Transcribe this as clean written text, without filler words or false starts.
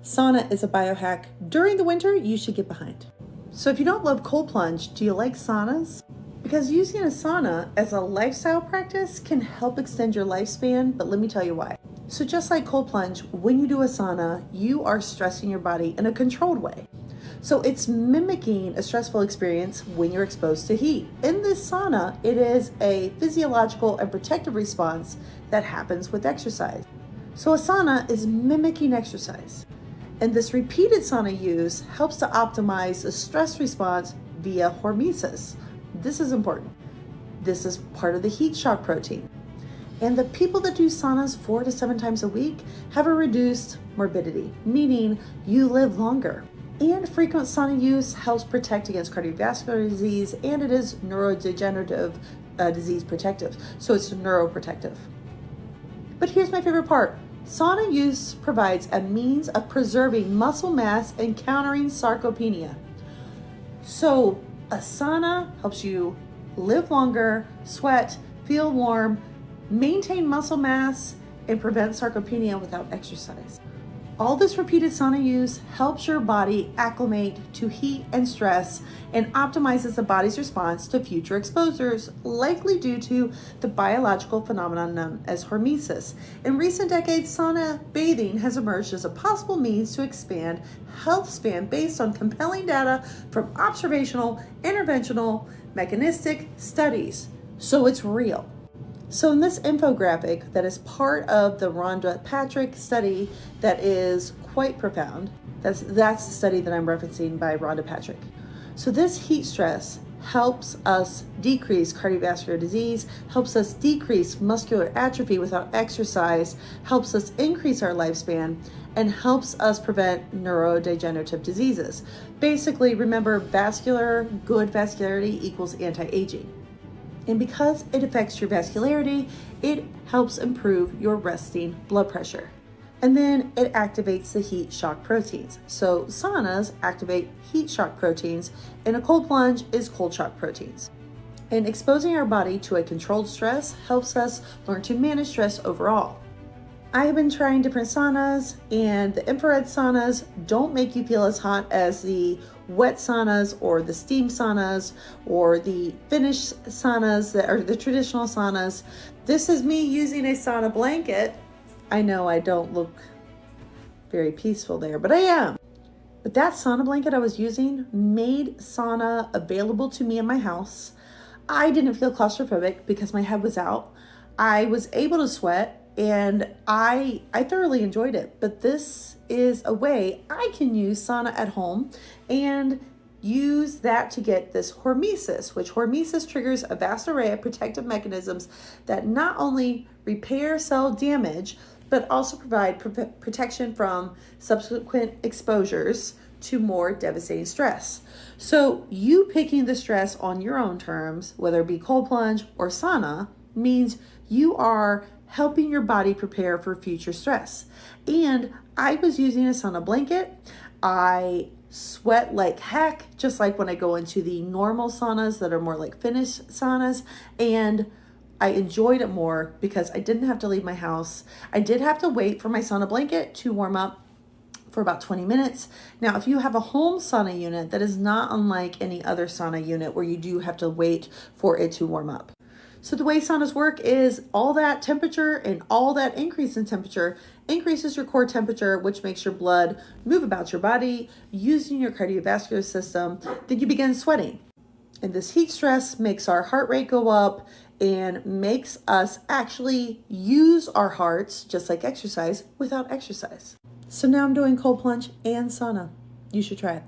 Sauna is a biohack during the winter you should get behind. So if you don't love cold plunge, do you like saunas? Because using a sauna as a lifestyle practice can help extend your lifespan, but let me tell you why. So just like cold plunge, when you do a sauna, you are stressing your body in a controlled way. So it's mimicking a stressful experience when you're exposed to heat. In this sauna, it is a physiological and protective response that happens with exercise. So a sauna is mimicking exercise. And this repeated sauna use helps to optimize the stress response via hormesis. This is important. This is part of the heat shock protein. And the people that do saunas 4 to 7 times a week have a reduced morbidity, meaning you live longer. And frequent sauna use helps protect against cardiovascular disease, and it is neurodegenerative disease protective. So it's neuroprotective. But here's my favorite part. Sauna use provides a means of preserving muscle mass and countering sarcopenia. So a sauna helps you live longer, sweat, feel warm, maintain muscle mass, and prevent sarcopenia without exercise. All this repeated sauna use helps your body acclimate to heat and stress and optimizes the body's response to future exposures, likely due to the biological phenomenon known as hormesis. In recent decades, sauna bathing has emerged as a possible means to expand health span based on compelling data from observational, interventional, mechanistic studies. So it's real. So in this infographic that is part of the Rhonda Patrick study that is quite profound, that's the study that I'm referencing by Rhonda Patrick. So this heat stress helps us decrease cardiovascular disease, helps us decrease muscular atrophy without exercise, helps us increase our lifespan, and helps us prevent neurodegenerative diseases. Basically, remember, good vascularity equals anti-aging. And because it affects your vascularity, it helps improve your resting blood pressure. And then it activates the heat shock proteins. So saunas activate heat shock proteins, and a cold plunge is cold shock proteins. And exposing our body to a controlled stress helps us learn to manage stress overall. I have been trying different saunas, and the infrared saunas don't make you feel as hot as the wet saunas or the steam saunas or the Finnish saunas that are the traditional saunas. This is me using a sauna blanket. I know I don't look very peaceful there, but I am. But that sauna blanket I was using made sauna available to me in my house. I didn't feel claustrophobic because my head was out. I was able to sweat. And I thoroughly enjoyed it, but this is a way I can use sauna at home and use that to get this hormesis, which hormesis triggers a vast array of protective mechanisms that not only repair cell damage, but also provide protection from subsequent exposures to more devastating stress. So you picking the stress on your own terms, whether it be cold plunge or sauna, means you are helping your body prepare for future stress. And I was using a sauna blanket. I sweat like heck, just like when I go into the normal saunas that are more like Finnish saunas. And I enjoyed it more because I didn't have to leave my house. I did have to wait for my sauna blanket to warm up for about 20 minutes. Now, if you have a home sauna unit, that is not unlike any other sauna unit where you do have to wait for it to warm up. So the way saunas work is all that temperature and all that increase in temperature increases your core temperature, which makes your blood move about your body, using your cardiovascular system. Then you begin sweating. And this heat stress makes our heart rate go up and makes us actually use our hearts, just like exercise, without exercise. So now I'm doing cold plunge and sauna. You should try it.